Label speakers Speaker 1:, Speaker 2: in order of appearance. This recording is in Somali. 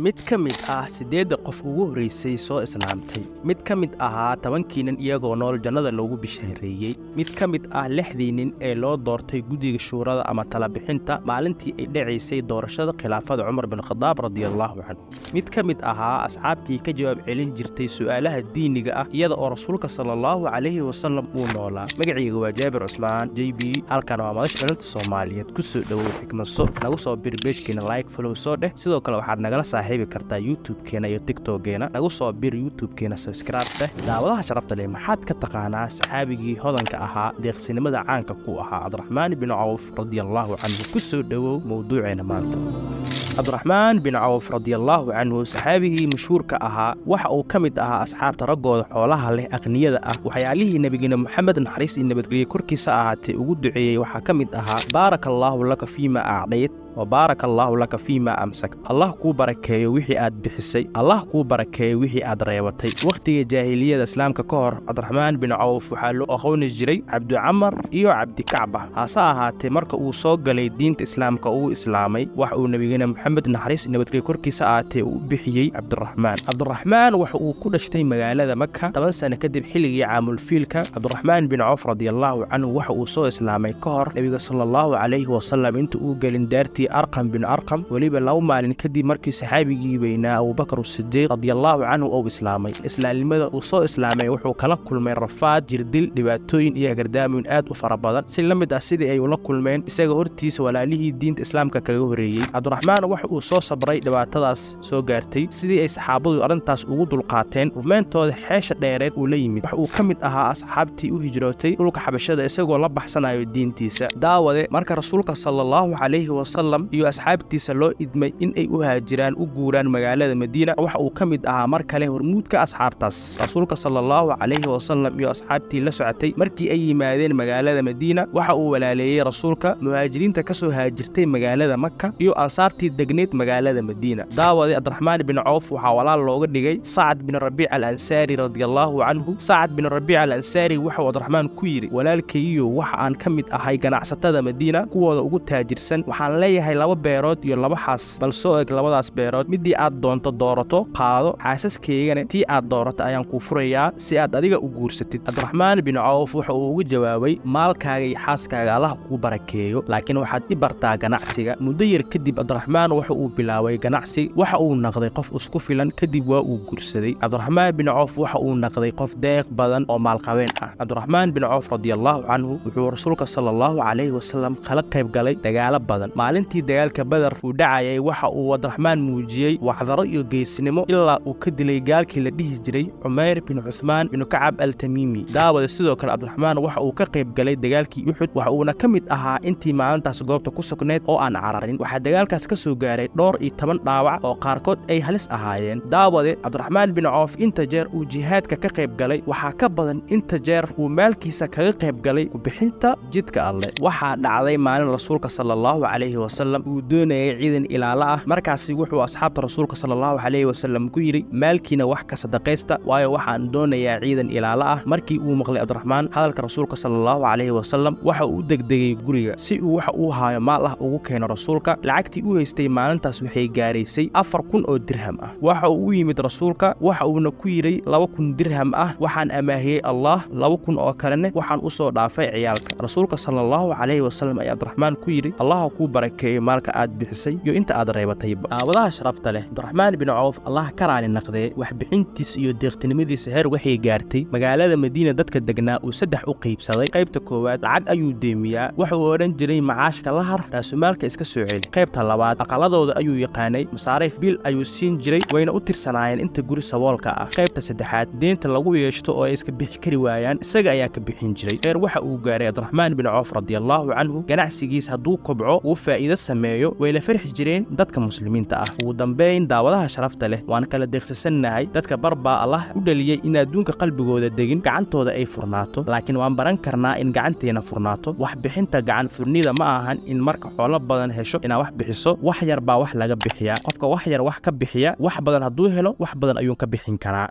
Speaker 1: mid ka mid ah 8 qof ugu horeysay soo islaamtay mid ka mid ahaa 10 nin iyagoo nool jannada loogu bishaareeyay mid ka mid ah 6 nin ee loo doortay gudiga shuurada ama tala bixinta maalintii ay dhaceysay doorashada khilaafada Umar bin Khattab radiyallahu anhu mid ka mid ahaa asxaabtii ka jawaab celin jirtay su'aalaha diiniga ah iyada oo rasuulka sallallahu alayhi wasallam uu noolaa magaciiga waa Jaabir Usmaan JB halkan waa madasha Soomaaliyeed ku soo dhawow xikmado nagu soo bir page-keena like follow soo dheh sidoo kale waxaad nagala saaxiibi kartaa YouTube-keena iyo TikTok-keena nagu soo bir YouTube-keena subscribe dheh daawadaha sharafta leh maxaad ka taqaanaa saxaabigii hodanka ahaa deeqsinimada caanka ku ahaa Cabdiraxmaan bin Awf radiyallahu anhu ku soo dhawow mawduuceena maanta Cabdiraxmaan bin Awf radiyallahu anhu saxaabigii mashhuurka ahaa waxa uu ka mid ahaa asxaabta ragooda xoolaha leh aqniyada ah waxyaalihii nabigeena Muhammad naxariis iyo nabadgelyo korkiisa ahaatay ugu duceeyay waxa ka mid ahaa barakallahu laka fiima a'dayt وبارك الله لك فيما أمسكت الله كو بركيه وحي آد بحسي الله كو بركيه وحي آد ريوتي وقت جاهلية الإسلام ككور عبد الرحمن بن عوف وحالو أخون الجري عبد عمر إيو عبد كعبة هاساها تمرك أو صوغ لي دين الإسلام كأو إسلامي وحو نبينا محمد نحريس إنه بتري كوركي ساعتي وبحيي عبد الرحمن وحو كل شتي مقالة مكة طبعا سنة كدب حلقي عامل فيلك عبد الرحمن بن عوف رضي الله عنه وحو صو إسلامي كور نبي صلى الله عليه وسلم انتو قالين دارتي أرقم بن أرقم وليبا لو مالين كدي مركي صحابي بين أبو بكر الصديق رضي الله عنه أو إسلامي الإسلام لماذا وصو إسلامي وحو كلا كل من رفات جردل دباتوين إيا قردام من آد وفربادا سلمد أسيدي أي ولا كل من إساق هرتيس ولا ليه دين إسلام ككغوريي عبد الرحمن وحو صو صبري دباتداس سو قارتي سيدي أي صحابو أرنتاس أغود القاتين ومن تود حاشة دايرات وليمي وحو كمد أها أصحابتي وهجروتي ولوك حبشادة إساق والله بحسنا الدين تيسا داوة مركا رسولك صلى الله عليه وسلم iyo asxaabtiisa loo idmay in ay u haajiraan u guuraan magaalada Madiina waxa uu kamid ahaa mar kale hormuudka asxaabtaas rasuulka sallallahu alayhi wasallam iyo asxaabtii la socotay markii ay yimaadeen magaalada Madiina waxa uu walaaleeyay rasuulka muhaajiriinta ka soo haajirtay magaalada Makka iyo ansaartii degneed magaalada Madiina daawada Cabdiraxmaan bin Awf waxa walaal looga dhigay Sa'd bin Rabi' al-Ansari radiyallahu anhu Sa'd bin Rabi' al-Ansari waxa Cabdiraxmaan ku yiri walaalkayiyo waxa aan kamid ahay ganacsatada Madiina kuwooda ugu taajirsan waxaan leeyahay laba beerood iyo laba xaas bal soo eeg labadaas beerood midii aad doonto doorato qaado xaasaskeyga tii aad doorato ayaan ku furayaa si aad adiga u guursatid Cabdiraxmaan bin Awf waxa uu ugu jawaabay maalkaaga iyo xaaskaaga Allah ku barakeeyo laakiin waxaad i bartaa ganacsiga muddo yar kadib Cabdiraxmaan waxa uu bilaabay ganacsi waxa uu noqday qof isku filan kadib waa uu guursaday Cabdiraxmaan bin Awf waxa uu noqday qof deeq badan oo maalqabeen ah Cabdiraxmaan bin Awf radiyallahu anhu wuxuu rasuulka sallallahu alayhi wasallam kala qayb galay dagaalo badan maalintii dagaalka badar uu dhacayay waxa uu Cabdiraxmaan muujiyay wacdaro iyo geesinimo ilaa uu ka dilay gaalkii la dhihi jiray Umayr bin Uthman bin Ka'ab al-Tamimi daawada sidoo kale Cabdiraxmaan waxa uu ka qayb galay dagaalkii Uhud waxa uu ka mid ahaa intii maalintaas goobta ku sugneed oo aan cararin waxa dagaalkaas ka soo gaaray dhowr iyo 10 dhaawac oo qaarkood ay halis ahaayeen daawada Cabdiraxmaan bin Awf inta jeer uu jihaadka ka qayb galay waxa ka badan inta jeer uu maalkiisa kaga qayb galay ku bixinta jidka Alle waxa dhacday maalin rasuulka sallallahu alayhi wasallam uu doonayay ciidan ilaala ah markaasi wuxuu asxaabta rasuulka sallallahu alayhi wasallam ku yiri maalkiina wax ka sadaqaysta waayo waxaan doonayaa ciidan ilaala ah markii uu maqlay Cabdiraxmaan hadalka rasuulka sallallahu alayhi wasallam waxa uu degdegay guriga si uu waxa uu haayo maal ah ugu keeno rasuulka lacagtii uu haystay maalintaas waxay gaaraysay 4000 oo dirham ah waxa uu u yimid rasuulka waxa uuna ku yiri 2000 dirham ah waxaan amaahiyay Allah 2000 oo kalena waxaan u soo dhaafay ciyaalka rasuulka sallallahu alayhi wasallam ayaa Cabdiraxmaan ku yiri Allah ku barakeeyo maalka aad bixisay iyo inta aad reebatay daawadaha sharafta leh Cabdiraxmaan bin Awf Allah ka raali naqday wax bixintiis iyo deeqtinimadiisa heer waxay gaartay magaalada Madiina dadka degnaa uu 3 u qaybsaday qaybta koowaad lacag ayuu deemiyaa waxa uu oran jiray macaashka la har raasumaalka iska soo celi qaybta labaad aqaladooda ayuu yaqaanay masaariif bil ayuu siin jiray wayna u tirsanaayeen inta guri saboolka ah qaybta saddexaad deenta lagu yeeshto oo ay iska bixi kari waayaan isaga ayaa ka bixin jiray heer waxa uu gaaray Cabdiraxmaan bin Awf radiyallahu anhu ganacsigiisa haduu kobco uu faa'iido sameeyo wayla farxi jireen dadka muslimiinta ah ugu dambeyn daawadaha sharafta leh waan kala deeqsanahay dadka barba Allah u dhaliyay in adduunka qalbigooda degin gacantooda ay furnaato laakiin waan baran karnaa in gacanteena furnaato wax bixinta gacan furnida ma ahan in marka xoolo badan hesho ina wax bixiso wax yar baa wax laga bixiyaa qofka wax yar wax ka bixiya wax badan haduu helo wax badan ayuu ka bixin karaa